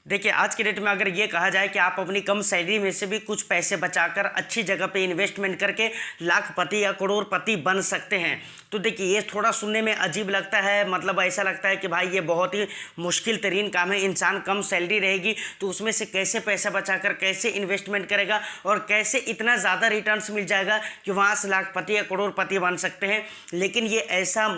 देखिए आज के डेट में अगर ये कहा जाए कि आप अपनी कम सैलरी में से भी कुछ पैसे बचाकर अच्छी जगह पे इन्वेस्टमेंट करके लाखपति या करोड़पति बन सकते हैं, तो देखिए ये थोड़ा सुनने में अजीब लगता है। मतलब ऐसा लगता है कि भाई ये बहुत ही मुश्किल तरीन काम है। इंसान कम सैलरी रहेगी तो उसमें से कैसे पैसा बचाकर कैसे इन्वेस्टमेंट करेगा और कैसे इतना ज़्यादा रिटर्न्स मिल जाएगा कि वहाँ से लाखपति या करोड़पति बन सकते हैं। लेकिन ये ऐसा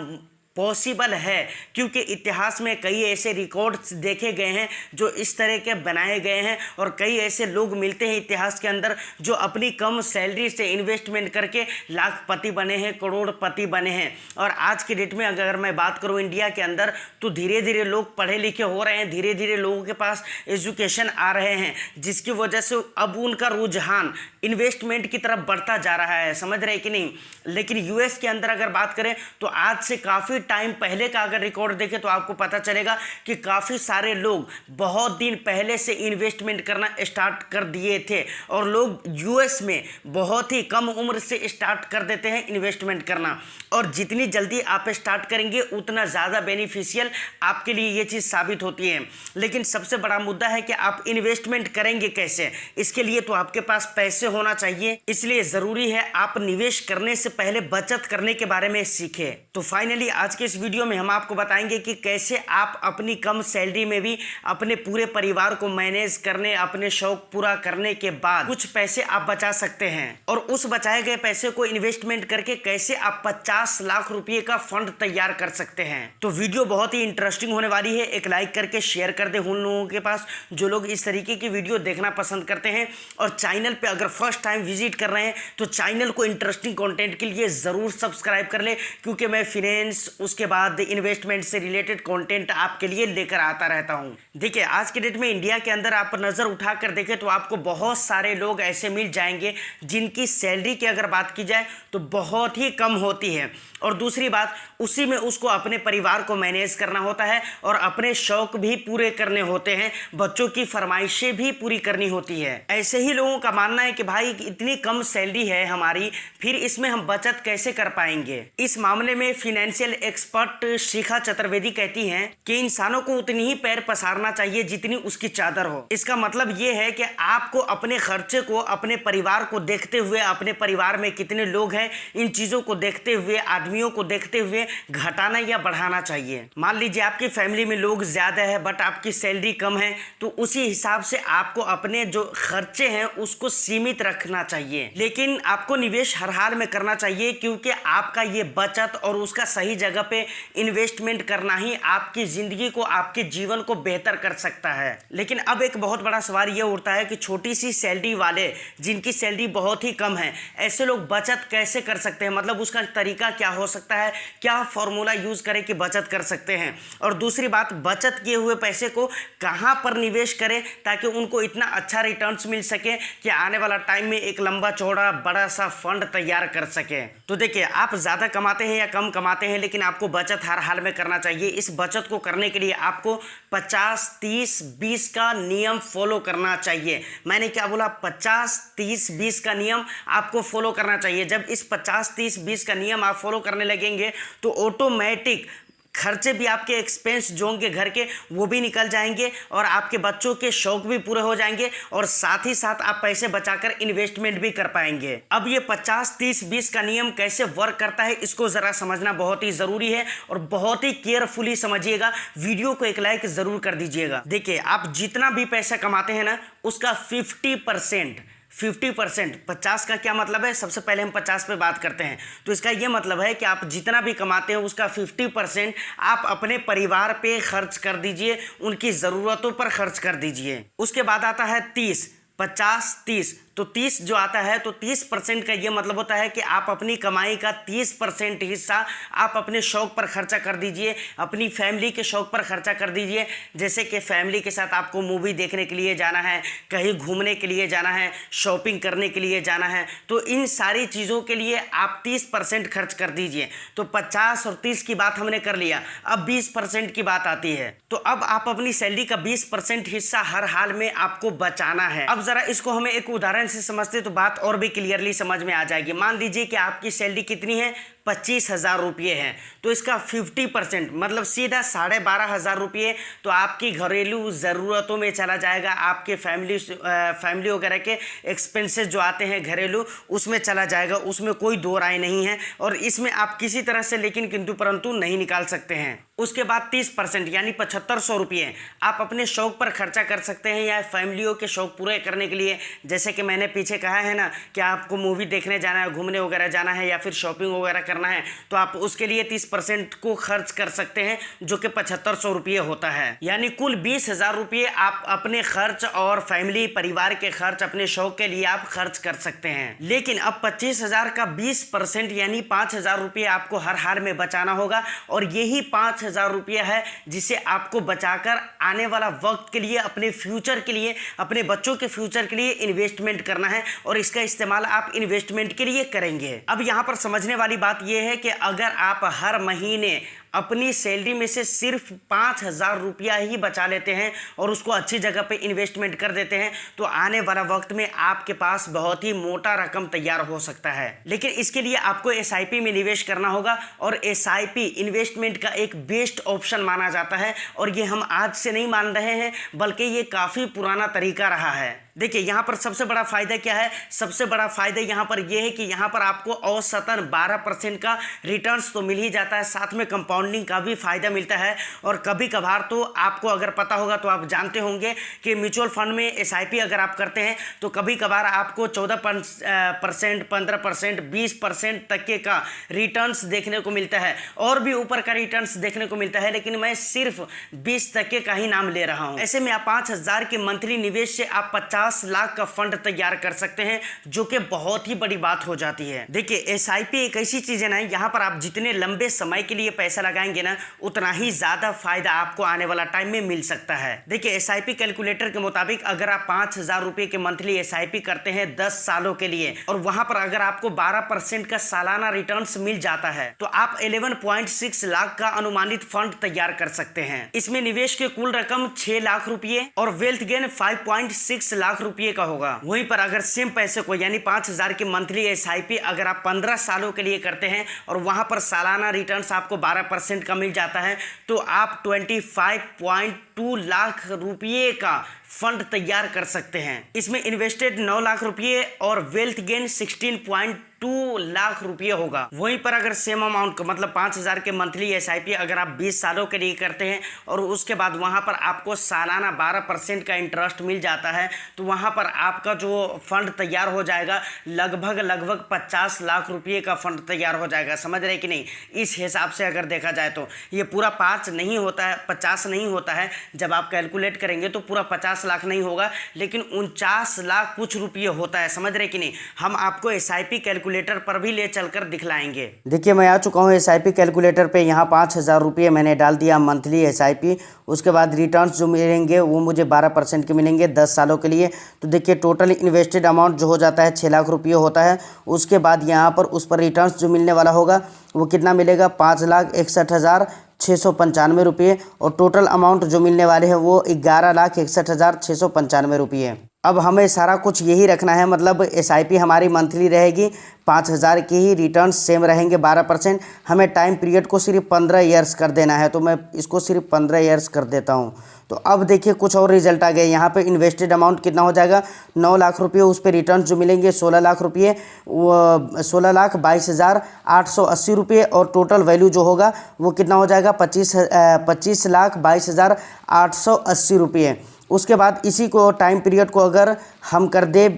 पॉसिबल है क्योंकि इतिहास में कई ऐसे रिकॉर्ड्स देखे गए हैं जो इस तरह के बनाए गए हैं और कई ऐसे लोग मिलते हैं इतिहास के अंदर जो अपनी कम सैलरी से इन्वेस्टमेंट करके लाखपति बने हैं, करोड़पति बने हैं। और आज की डेट में अगर मैं बात करूं इंडिया के अंदर तो धीरे धीरे लोग पढ़े लिखे हो रहे हैं, धीरे धीरे लोगों के पास एजुकेशन आ रहे हैं, जिसकी वजह से अब उनका रुझान इन्वेस्टमेंट की तरफ बढ़ता जा रहा है। समझ रहे कि नहीं। लेकिन यूएस के अंदर अगर बात करें तो आज से काफ़ी टाइम पहले का अगर रिकॉर्ड देखें तो आपको पता चलेगा कि काफ़ी सारे लोग बहुत दिन पहले से इन्वेस्टमेंट करना स्टार्ट कर दिए थे और लोग यूएस में बहुत ही कम उम्र से स्टार्ट कर देते हैं इन्वेस्टमेंट करना। और जितनी जल्दी आप स्टार्ट करेंगे उतना ज़्यादा बेनिफिशियल आपके लिए ये चीज़ साबित होती है। लेकिन सबसे बड़ा मुद्दा है कि आप इन्वेस्टमेंट करेंगे कैसे। इसके लिए तो आपके पास पैसे होना चाहिए, इसलिए ज़रूरी है आप निवेश करने से पहले बचत करने के बारे में सीखें। तो फाइनली आज के इस वीडियो में हम आपको बताएंगे कि कैसे आप अपनी कम सैलरी में भी अपने पूरे परिवार को मैनेज करने, अपने शौक पूरा करने के बाद कुछ पैसे आप बचा सकते हैं और उस बचाए गए पैसे को इन्वेस्टमेंट करके कैसे आप 50 लाख रुपए का फंड तैयार कर सकते हैं। तो वीडियो बहुत ही इंटरेस्टिंग होने वाली है। एक लाइक करके शेयर कर दे उन लोगों के पास जो लोग इस तरीके की वीडियो देखना पसंद करते हैं। और चैनल पे अगर फर्स्ट टाइम विजिट कर रहे हैं तो चैनल को इंटरेस्टिंग कंटेंट के लिए ज़रूर सब्सक्राइब कर ले, क्योंकि मैं फिनेंस उसके बाद इन्वेस्टमेंट से रिलेटेड कंटेंट आपके लिए लेकर आता रहता हूं। देखिए आज के डेट में इंडिया के अंदर आप नज़र उठाकर देखें तो आपको बहुत सारे लोग ऐसे मिल जाएंगे जिनकी सैलरी की अगर बात की जाए तो बहुत ही कम होती है। और दूसरी बात, उसी में उसको अपने परिवार को मैनेज करना होता है और अपने शौक भी पूरे करने होते हैं, बच्चों की फरमाइशें भी पूरी करनी होती है। ऐसे ही लोगों का मानना है कि भाई इतनी कम सैलरी है हमारी, फिर इसमें हम बचत कैसे कर पाएंगे। इस मामले में फाइनेंशियल एक्सपर्ट शिखा चतुर्वेदी कहती हैं कि इंसानों को उतनी ही पैर पसारना चाहिए जितनी उसकी चादर हो। इसका मतलब ये है कि आपको अपने खर्चे को, अपने परिवार को देखते हुए, अपने परिवार में कितने लोग हैं, इन चीज़ों को देखते हुए, आदमियों को देखते हुए घटाना या बढ़ाना चाहिए। मान लीजिए आपकी फैमिली में लोग ज़्यादा है बट आपकी सैलरी कम है, तो उसी हिसाब से आपको अपने जो खर्चे हैं उसको सीमित रखना चाहिए। लेकिन आपको निवेश हर हाल में करना चाहिए, क्योंकि आपका ये बचत और उसका सही जगह पे इन्वेस्टमेंट करना ही आपकी ज़िंदगी को, आपके जीवन को बेहतर कर सकता है। लेकिन अब एक बहुत बड़ा सवाल ये उठता है कि छोटी सी सैलरी वाले, जिनकी सैलरी बहुत ही कम है, ऐसे लोग बचत कैसे कर सकते हैं। मतलब उसका तरीका क्या हो सकता है, क्या फॉर्मूला यूज़ करें कि बचत कर सकते हैं। और दूसरी बात, बचत किए हुए पैसे को कहाँ पर निवेश करें ताकि उनको इतना अच्छा रिटर्न्स मिल सके कि आने वाला टाइम में एक लंबा चौड़ा बड़ा सा फंड तैयार कर सके। तो देखिए आप ज़्यादा कमाते हैं या कम कमाते हैं, लेकिन आपको बचत हर हाल में करना चाहिए। इस बचत को करने के लिए आपको 50-30-20 का नियम फॉलो करना चाहिए। मैंने क्या बोला, 50-30-20 का नियम आपको फॉलो करना चाहिए। जब इस 50-30-20 का नियम आप फॉलो करने लगेंगे तो ऑटोमेटिक खर्चे भी, आपके एक्सपेंस जो होंगे घर के वो भी निकल जाएंगे और आपके बच्चों के शौक भी पूरे हो जाएंगे और साथ ही साथ आप पैसे बचाकर इन्वेस्टमेंट भी कर पाएंगे। अब ये 50-30-20 का नियम कैसे वर्क करता है इसको ज़रा समझना बहुत ही ज़रूरी है और बहुत ही केयरफुली समझिएगा। वीडियो को एक लाइक ज़रूर कर दीजिएगा। देखिए आप जितना भी पैसा कमाते हैं ना, उसका 50%, 50% का क्या मतलब है, सबसे पहले हम 50 पे बात करते हैं। तो इसका ये मतलब है कि आप जितना भी कमाते हैं उसका 50% आप अपने परिवार पे खर्च कर दीजिए, उनकी ज़रूरतों पर खर्च कर दीजिए। उसके बाद आता है 30, 50-30, तो 30 जो आता है तो 30% का ये मतलब होता है कि आप अपनी कमाई का 30% हिस्सा आप अपने शौक पर खर्चा कर दीजिए, अपनी फैमिली के शौक पर खर्चा कर दीजिए। जैसे कि फैमिली के साथ आपको मूवी देखने के लिए जाना है, कहीं घूमने के लिए जाना है, शॉपिंग करने के लिए जाना है, तो इन सारी चीज़ों के लिए आप 30% खर्च कर दीजिए। तो 50 और 30 की बात हमने कर लिया, अब 20% की बात आती है। तो अब आप अपनी सैलरी का 20% हिस्सा हर हाल में आपको बचाना है। अब ज़रा इसको हमें एक उदाहरण से समझते तो बात और भी क्लियरली समझ में आ जाएगी। मान लीजिए कि आपकी सैलरी कितनी है, 25,000 रुपये है, तो इसका 50% मतलब सीधा 12,500 रुपये तो आपकी घरेलू ज़रूरतों में चला जाएगा, आपके फैमिली वगैरह के एक्सपेंसेस जो आते हैं घरेलू उसमें चला जाएगा, उसमें कोई दो राय नहीं है। और इसमें आप किसी तरह से लेकिन किंतु परंतु नहीं निकाल सकते हैं। उसके बाद 30% यानी 7,500 रुपये आप अपने शौक पर खर्चा कर सकते हैं या फैमिलियों के शौक पूरे करने के लिए, जैसे कि मैंने पीछे कहा है ना कि आपको मूवी देखने जाना है, घूमने वगैरह जाना है या फिर शॉपिंग वगैरह करना है, तो आप उसके लिए 30% को खर्च कर सकते हैं, जो कि 7,500 रुपये होता है। यानी कुल 20,000 रुपये आप अपने खर्च और फैमिली परिवार के खर्च अपने शौक के लिए आप खर्च कर सकते हैं। लेकिन अब 25,000 का 20% यानी 5,000 रुपये आपको हर हाल में बचाना होगा, और यही 5,000 रुपया है जिसे आपको बचाकर आने वाला वक्त के लिए, अपने फ्यूचर के लिए, अपने बच्चों के फ्यूचर के लिए इन्वेस्टमेंट करना है, और इसका इस्तेमाल आप इन्वेस्टमेंट के लिए करेंगे। अब यहां पर समझने वाली बात यह है कि अगर आप हर महीने अपनी सैलरी में से सिर्फ 5,000 रुपया ही बचा लेते हैं और उसको अच्छी जगह पे इन्वेस्टमेंट कर देते हैं, तो आने वाला वक्त में आपके पास बहुत ही मोटा रकम तैयार हो सकता है। लेकिन इसके लिए आपको एसआईपी में निवेश करना होगा, और एसआईपी इन्वेस्टमेंट का एक बेस्ट ऑप्शन माना जाता है, और ये हम आज से नहीं मान रहे हैं बल्कि ये काफ़ी पुराना तरीका रहा है। देखिए यहाँ पर सबसे बड़ा फायदा क्या है, सबसे बड़ा फायदा यहाँ पर यह है कि यहाँ पर आपको औसतन 12% का रिटर्न्स तो मिल ही जाता है, साथ में कंपाउंडिंग का भी फायदा मिलता है। और कभी कभार तो आपको अगर पता होगा तो आप जानते होंगे कि म्यूचुअल फंड में एसआईपी अगर आप करते हैं तो कभी कभार आपको 14%, 15%, 20% तक के का रिटर्न्स देखने को मिलता है, और भी ऊपर का रिटर्न्स देखने को मिलता है, लेकिन मैं सिर्फ 20 तक का ही नाम ले रहा हूँ। ऐसे में आप 5,000 के मंथली निवेश से आप 50 लाख का फंड तैयार कर सकते हैं, जो कि बहुत ही बड़ी बात हो जाती है। देखिए एसआईपी एक ऐसी चीज है ना, यहाँ पर आप जितने लंबे समय के लिए पैसा लगाएंगे ना, उतना ही ज्यादा फायदा आपको आने वाला टाइम में मिल सकता है। देखिए एसआईपी कैलकुलेटर के मुताबिक अगर आप 5,000 रुपए के मंथली एसआईपी करते हैं 10 सालों के लिए, और वहां पर अगर आपको 12% का सालाना रिटर्न्स मिल जाता है, तो आप 11.6 लाख का अनुमानित फंड तैयार कर सकते हैं। इसमें निवेश की कुल रकम 6 लाख रुपए और वेल्थ गेन 5.6 लाख रुपए का होगा। वहीं पर अगर सेम पैसे को यानी 5,000 की मंथली एसआईपी अगर आप 15 सालों के लिए करते हैं और वहां पर सालाना रिटर्न्स आपको 12% का मिल जाता है, तो आप 25.2 लाख रुपए का फंड तैयार कर सकते हैं। इसमें इन्वेस्टेड 9 लाख रुपए और वेल्थ गेन 16.2 लाख रुपए होगा। वहीं पर अगर सेम अमाउंट का मतलब 5,000 के मंथली एसआईपी अगर आप 20 सालों के लिए करते हैं और उसके बाद वहां पर आपको सालाना 12% का इंटरेस्ट मिल जाता है, तो वहां पर आपका जो फंड तैयार हो जाएगा लगभग 50 लाख रुपए का फंड तैयार हो जाएगा। समझ रहे कि नहीं? इस हिसाब से अगर देखा जाए तो ये पूरा 5 नहीं होता है, 50 नहीं होता है। जब आप कैलकुलेट करेंगे तो पूरा 50 लाख नहीं होगा, लेकिन 49 लाख कुछ रुपये होता है। समझ रहे कि नहीं? हम आपको एसआईपी कैलकुलेटर पर भी ले चलकर दिखलाएंगे। देखिए मैं आ चुका हूँ एसआईपी कैलकुलेटर पे। यहाँ 5,000 रुपये मैंने डाल दिया मंथली एसआईपी। उसके बाद रिटर्न्स जो मिलेंगे वो मुझे 12% के मिलेंगे 10 सालों के लिए। तो देखिए टोटल इन्वेस्टेड अमाउंट जो हो जाता है 6 लाख रुपये होता है। उसके बाद यहाँ पर उस पर रिटर्न्स जो मिलने वाला होगा वो कितना मिलेगा, 5,61,695 रुपये, और टोटल अमाउंट जो मिलने वाले हैं वो 11,61,695 रुपये। अब हमें सारा कुछ यही रखना है, मतलब एसआईपी हमारी मंथली रहेगी 5,000 की ही, रिटर्न्स सेम रहेंगे 12%। हमें टाइम पीरियड को सिर्फ 15 ईयर्स कर देना है, तो मैं इसको सिर्फ 15 ईयर्स कर देता हूँ। तो अब देखिए कुछ और रिजल्ट आ गए। यहाँ पे इन्वेस्टेड अमाउंट कितना हो जाएगा, 9 लाख रुपये, उस पर रिटर्न जो मिलेंगे 16 लाख रुपये, 16,22,880 रुपये, और टोटल वैल्यू जो होगा वो कितना हो जाएगा 25,22,880 रुपये। उसके बाद इसी को टाइम पीरियड को अगर हम कर दे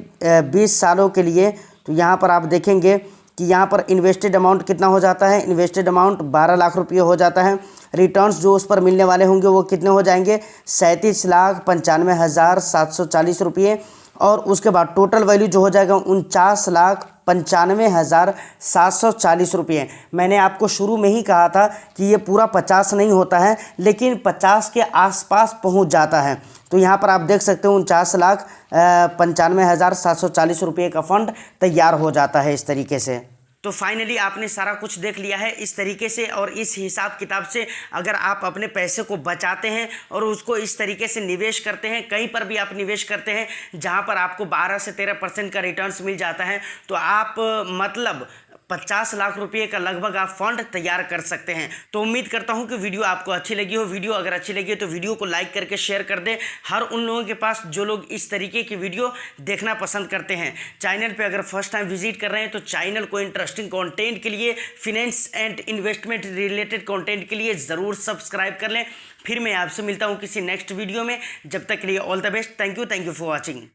20 सालों के लिए, तो यहाँ पर आप देखेंगे कि यहाँ पर इन्वेस्टेड अमाउंट कितना हो जाता है, इन्वेस्टेड अमाउंट 12 लाख रुपये हो जाता है। रिटर्न्स जो उस पर मिलने वाले होंगे वो कितने हो जाएंगे, 37,95,740 रुपये, और उसके बाद टोटल वैल्यू जो हो जाएगा 49,95,740 रुपये। मैंने आपको शुरू में ही कहा था कि ये पूरा 50 नहीं होता है, लेकिन 50 के आसपास पहुंच जाता है। तो यहाँ पर आप देख सकते हो 49,95,740 रुपये का फंड तैयार हो जाता है इस तरीके से। तो फाइनली आपने सारा कुछ देख लिया है इस तरीके से, और इस हिसाब किताब से अगर आप अपने पैसे को बचाते हैं और उसको इस तरीके से निवेश करते हैं, कहीं पर भी आप निवेश करते हैं जहां पर आपको 12 से 13% का रिटर्न्स मिल जाता है, तो आप मतलब 50 लाख रुपये का लगभग आप फंड तैयार कर सकते हैं। तो उम्मीद करता हूं कि वीडियो आपको अच्छी लगी हो। वीडियो अगर अच्छी लगी तो वीडियो को लाइक करके शेयर कर दें हर उन लोगों के पास जो लोग इस तरीके की वीडियो देखना पसंद करते हैं। चैनल पे अगर फर्स्ट टाइम विजिट कर रहे हैं तो चैनल को इंटरेस्टिंग कंटेंट के लिए, finance and investment related content के लिए ज़रूर सब्सक्राइब कर लें। फिर मैं आपसे मिलता हूं किसी नेक्स्ट वीडियो में। जब तक के लिए all the best. Thank you for watching.